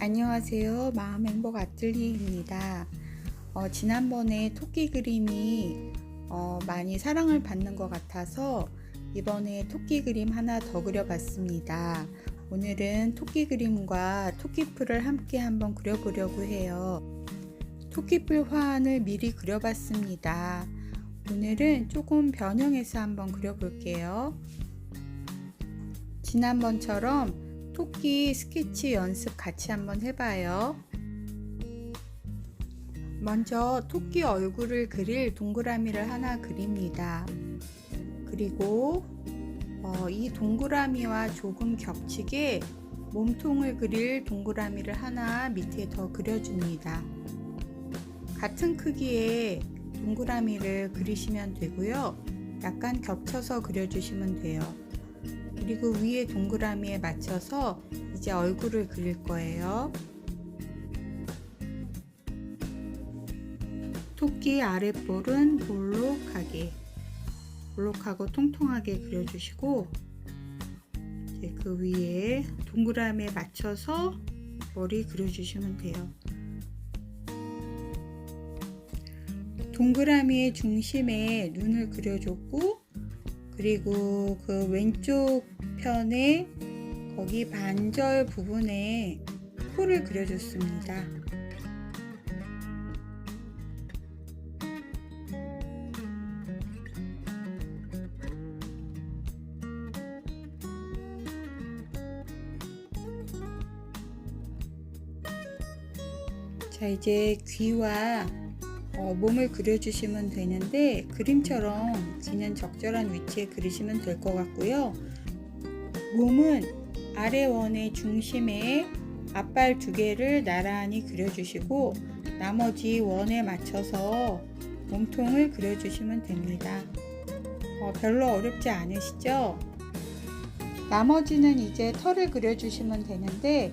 안녕하세요. 마음행복 아틀리에입니다. 지난번에 토끼 그림이 많이 사랑을 받는 것 같아서 이번에 토끼 그림 하나 더 그려봤습니다. 오늘은 토끼 그림과 토끼풀을 함께 한번 그려보려고 해요. 토끼풀 화환을 미리 그려봤습니다. 오늘은 조금 변형해서 한번 그려볼게요. 지난번처럼 토끼 스케치 연습 같이 한번 해봐요. 먼저 토끼 얼굴을 그릴 동그라미를 하나 그립니다. 그리고 이 동그라미와 조금 겹치게 몸통을 그릴 동그라미를 하나 밑에 더 그려줍니다. 같은 크기의 동그라미를 그리시면 되고요. 약간 겹쳐서 그려주시면 돼요. 그리고 위에 동그라미에 맞춰서 이제 얼굴을 그릴 거예요. 토끼 아랫볼은 볼록하고 통통하게 그려주시고 이제 그 위에 동그라미에 맞춰서 머리 그려주시면 돼요. 동그라미의 중심에 눈을 그려줬고 그리고 그 왼쪽 편에 거기 반절 부분에 코를 그려줬습니다. 자, 이제 귀와 몸을 그려주시면 되는데 그림처럼 귀는 적절한 위치에 그리시면 될 것 같고요. 몸은 아래 원의 중심에 앞발 2개를 나란히 그려주시고 나머지 원에 맞춰서 몸통을 그려주시면 됩니다. 별로 어렵지 않으시죠? 나머지는 이제 털을 그려주시면 되는데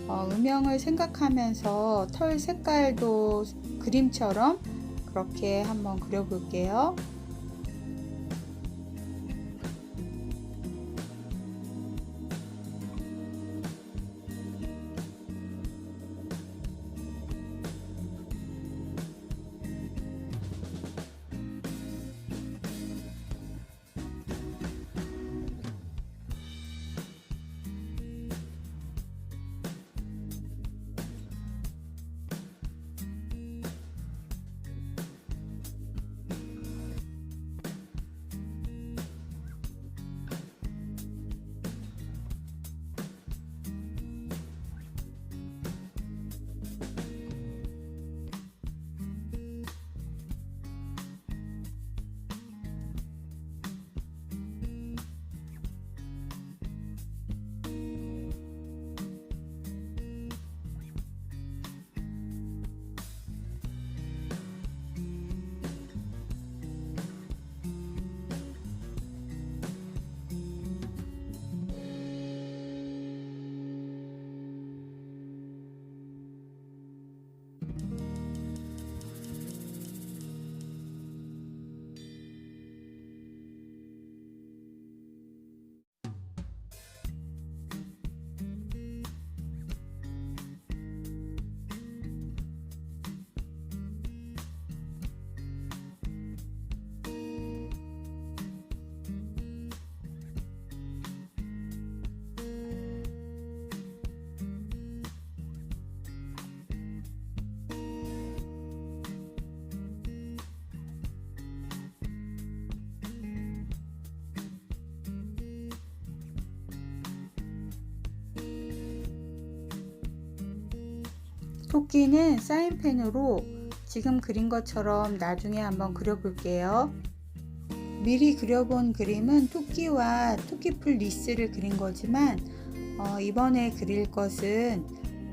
음영을 생각하면서 털 색깔도 그림처럼 그렇게 한번 그려볼게요. 토끼는 사인펜으로 지금 그린 것처럼 나중에 한번 그려볼게요. 미리 그려본 그림은 토끼와 토끼풀 리스를 그린 거지만 이번에 그릴 것은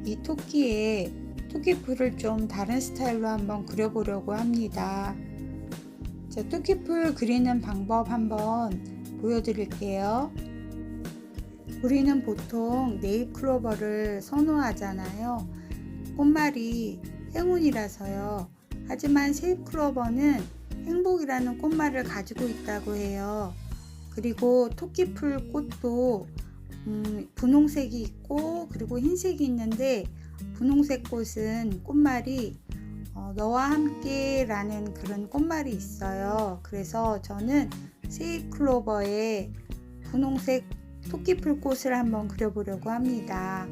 이 토끼의 토끼풀을 좀 다른 스타일로 한번 그려보려고 합니다. 자, 토끼풀 그리는 방법 한번 보여드릴게요. 우리는 보통 네잎클로버를 선호하잖아요. 꽃말이 행운이라서요. 하지만 세잎클로버는 행복이라는 꽃말을 가지고 있다고 해요. 그리고 토끼풀 꽃도 분홍색이 있고 그리고 흰색이 있는데 분홍색 꽃은 꽃말이 너와 함께 라는 그런 꽃말이 있어요. 그래서 저는 세이클로버의 분홍색 토끼풀 꽃을 한번 그려보려고 합니다.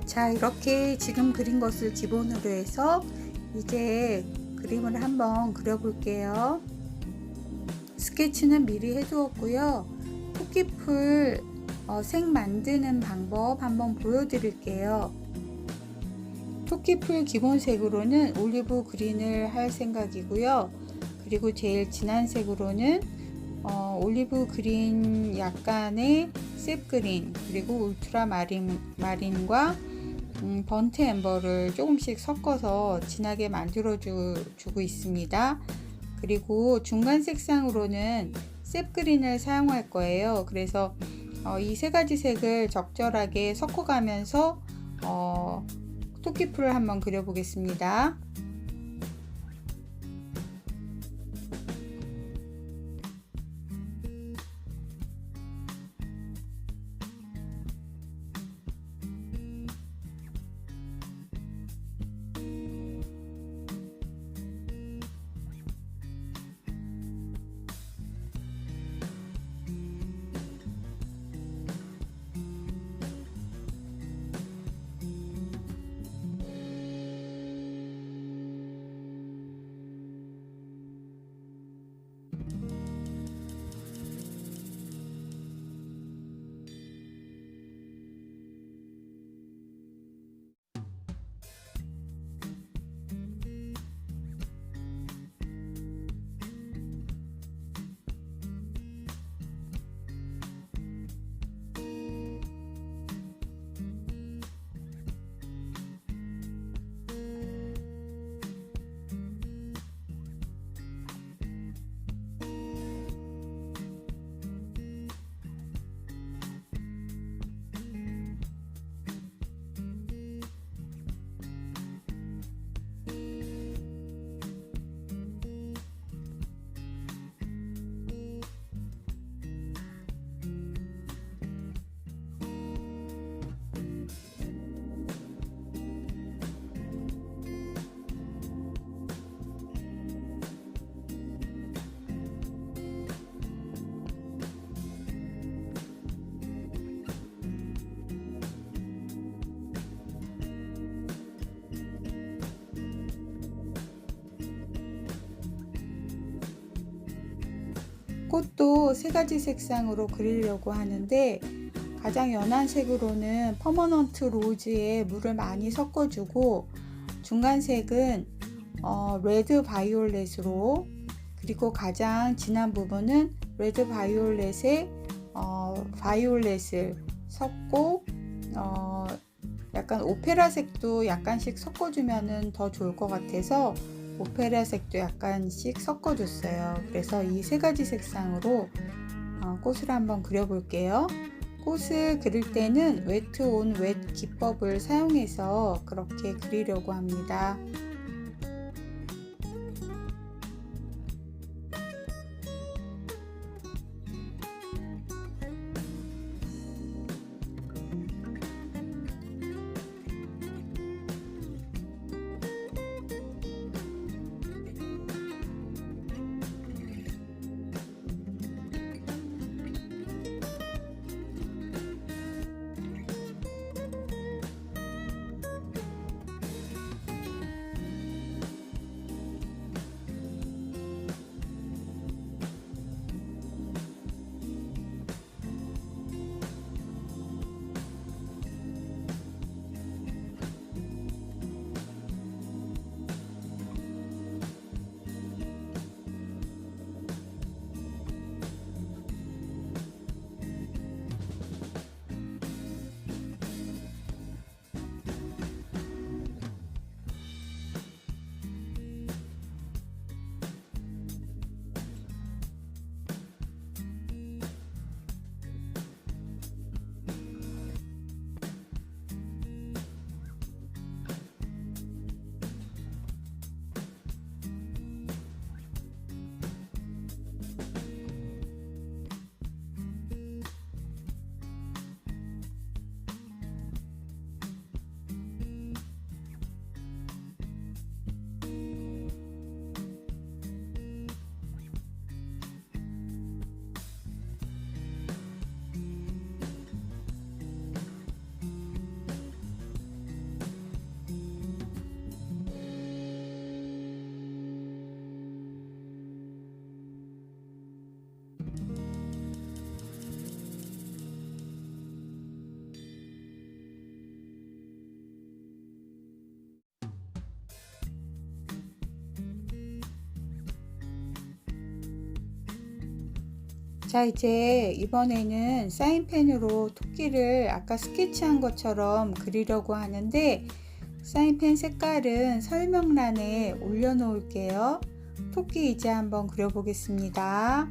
자, 이렇게 지금 그린 것을 기본으로 해서 이제 그림을 한번 그려볼게요. 스케치는 미리 해두었고요. 토끼풀 색 만드는 방법 한번 보여드릴게요. 토끼풀 기본색으로는 올리브 그린을 할 생각이고요. 그리고 제일 진한 색으로는 올리브 그린 약간의 셉 그린, 그리고 울트라 마린과 번트 앰버를 조금씩 섞어서 진하게 만들어 주고 있습니다. 그리고 중간 색상으로는 셉 그린을 사용할 거예요. 그래서 이 세 가지 색을 적절하게 섞어가면서 토끼풀을 한번 그려 보겠습니다. 꽃도 세 가지 색상으로 그리려고 하는데, 가장 연한 색으로는 퍼머넌트 로즈에 물을 많이 섞어주고, 중간 색은 레드 바이올렛으로, 그리고 가장 진한 부분은 레드 바이올렛에 바이올렛을 섞고 약간 오페라 색도 약간씩 섞어주면 더 좋을 것 같아서 오페라 색도 약간씩 섞어줬어요. 그래서 이 세 가지 색상으로 꽃을 한번 그려볼게요. 꽃을 그릴 때는 웨트 온 웻 기법을 사용해서 그렇게 그리려고 합니다. 자, 이제 이번에는 사인펜으로 토끼를 아까 스케치한 것처럼 그리려고 하는데, 사인펜 색깔은 설명란에 올려놓을게요. 토끼 이제 한번 그려보겠습니다.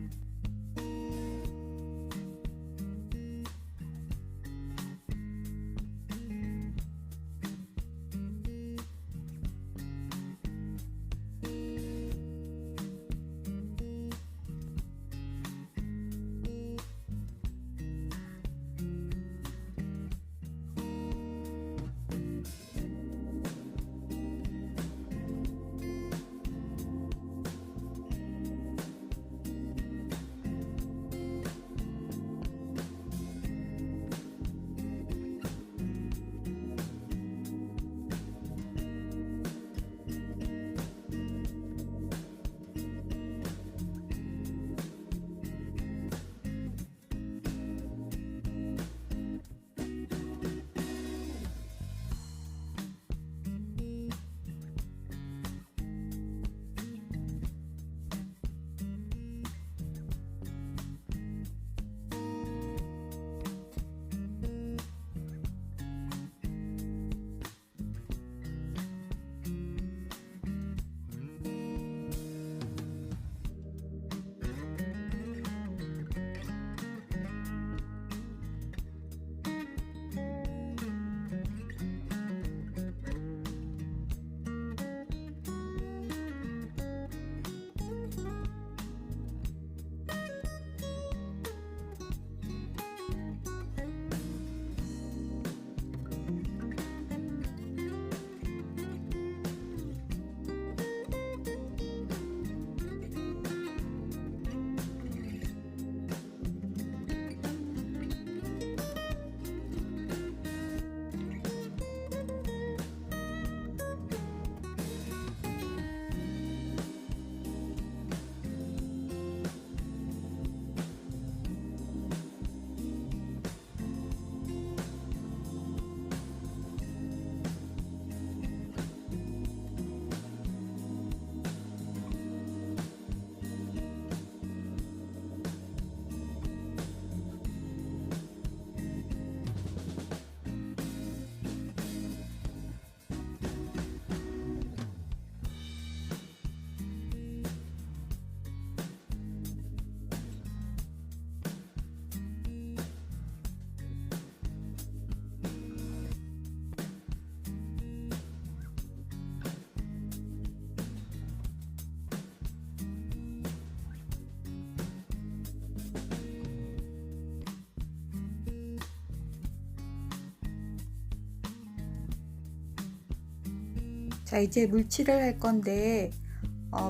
자, 이제 물칠을 할 건데,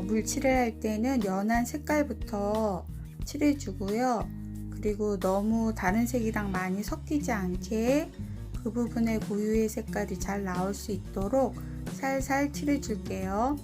물칠을 할 때는 연한 색깔부터 칠해 주고요. 그리고 너무 다른 색이랑 많이 섞이지 않게 그 부분에 고유의 색깔이 잘 나올 수 있도록 살살 칠해 줄게요.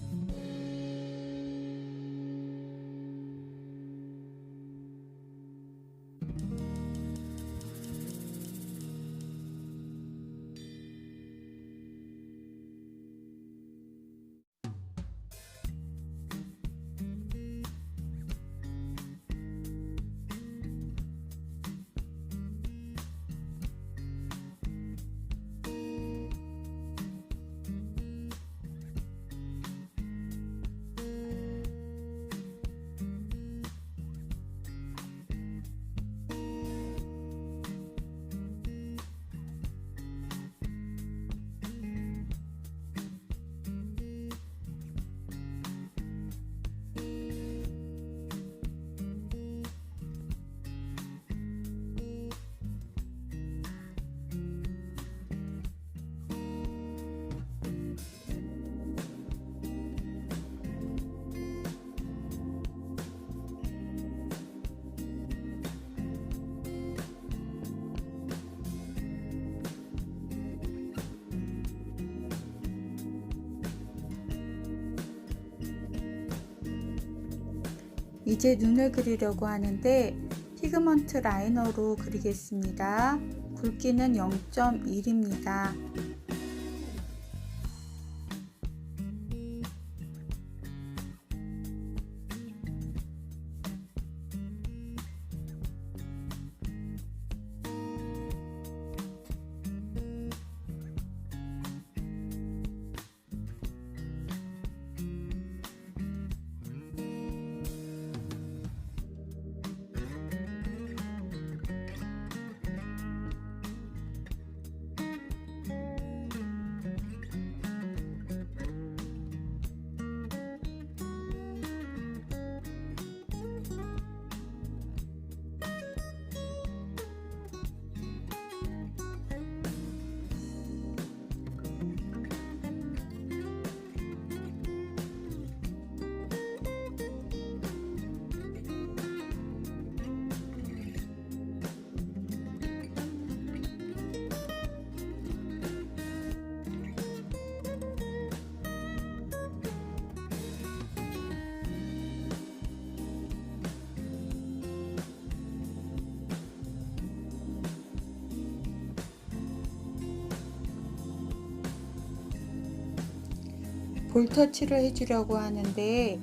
이제 눈을 그리려고 하는데 피그먼트 라이너로 그리겠습니다. 굵기는 0.1입니다. 볼터치를 해주려고 하는데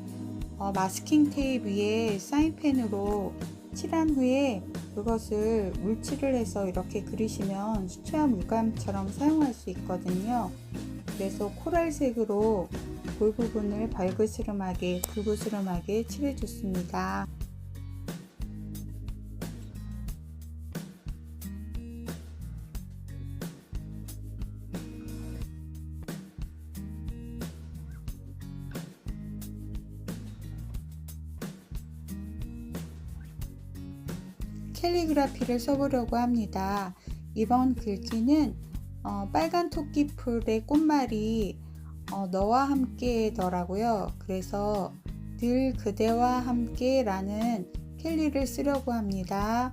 마스킹 테이프 위에 사인펜으로 칠한 후에 그것을 물칠을 해서 이렇게 그리시면 수채화 물감처럼 사용할 수 있거든요. 그래서 코랄색으로 볼 부분을 발그스름하게 불그스름하게 칠해 줬습니다. 캘리그라피를 써보려고 합니다. 이번 글귀는 빨간 토끼풀의 꽃말이 너와 함께 더라고요. 그래서 늘 그대와 함께 라는 캘리를 쓰려고 합니다.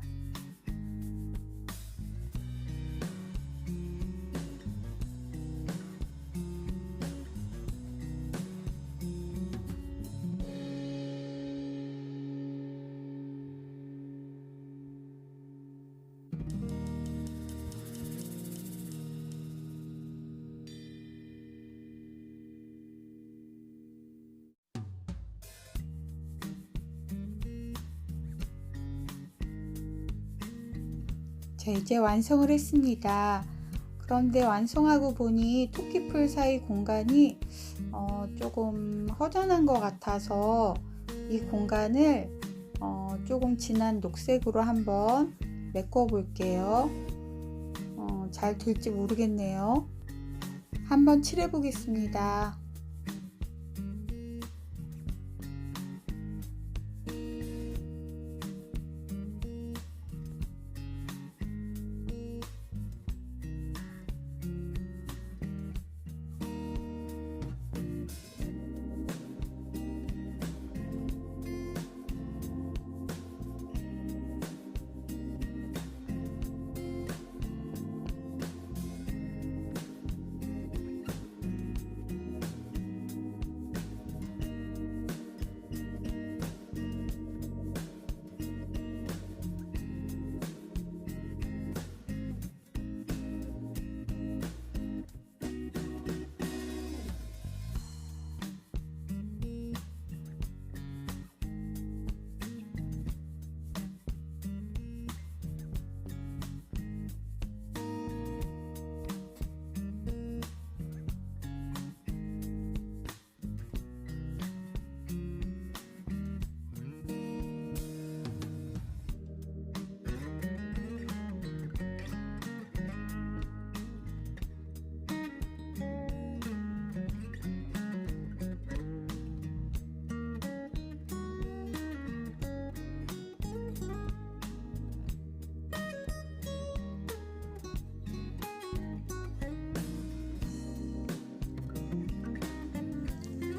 자, 이제 완성을 했습니다. 그런데 완성하고 보니 토끼풀 사이 공간이 조금 허전한 것 같아서 이 공간을 조금 진한 녹색으로 한번 메꿔 볼게요. 잘 될지 모르겠네요. 한번 칠해 보겠습니다.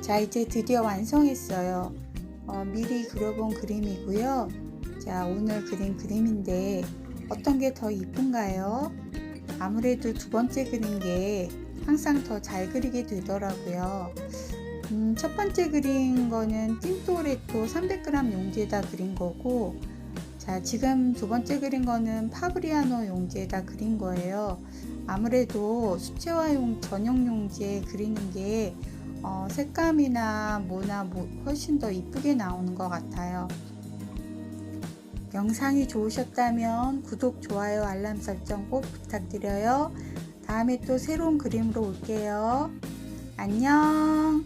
자, 이제 드디어 완성했어요. 미리 그려본 그림이고요. 자, 오늘 그린 그림인데 어떤 게 더 이쁜가요? 아무래도 두 번째 그린 게 항상 더 잘 그리게 되더라고요. 첫 번째 그린 거는 틴토레토 300g 용지에다 그린 거고, 자, 지금 두 번째 그린 거는 파브리아노 용지에다 그린 거예요. 아무래도 수채화용 전용 용지에 그리는 게 색감이나 뭐나 훨씬 더 이쁘게 나오는 것 같아요. 영상이 좋으셨다면 구독, 좋아요, 알람 설정 꼭 부탁드려요. 다음에 또 새로운 그림으로 올게요. 안녕.